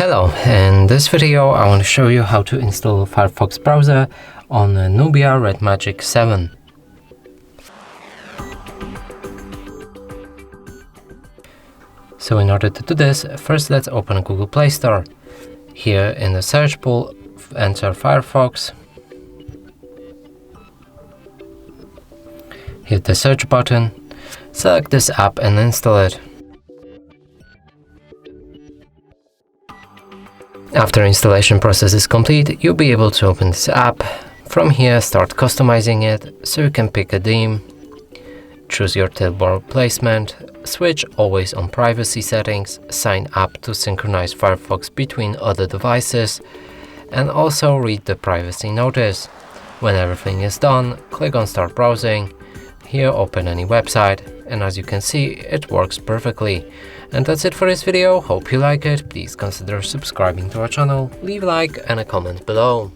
Hello, in this video I want to show you how to install Firefox browser on Nubia Red Magic 7. So in order to do this, first let's open Google Play Store. Here in the search pool, enter Firefox. Hit the search button, select this app and install it. After installation process is complete, you'll be able to open this app. From here, start customizing it, so you can pick a theme, choose your tailbar placement, switch always on privacy settings, sign up to synchronize Firefox between other devices, and also read the privacy notice. When everything is done, click on Start Browsing. Here, open any website, and as you can see, it works perfectly. And that's it for this video. Hope you like it. Please consider subscribing to our channel, leave a like and a comment below.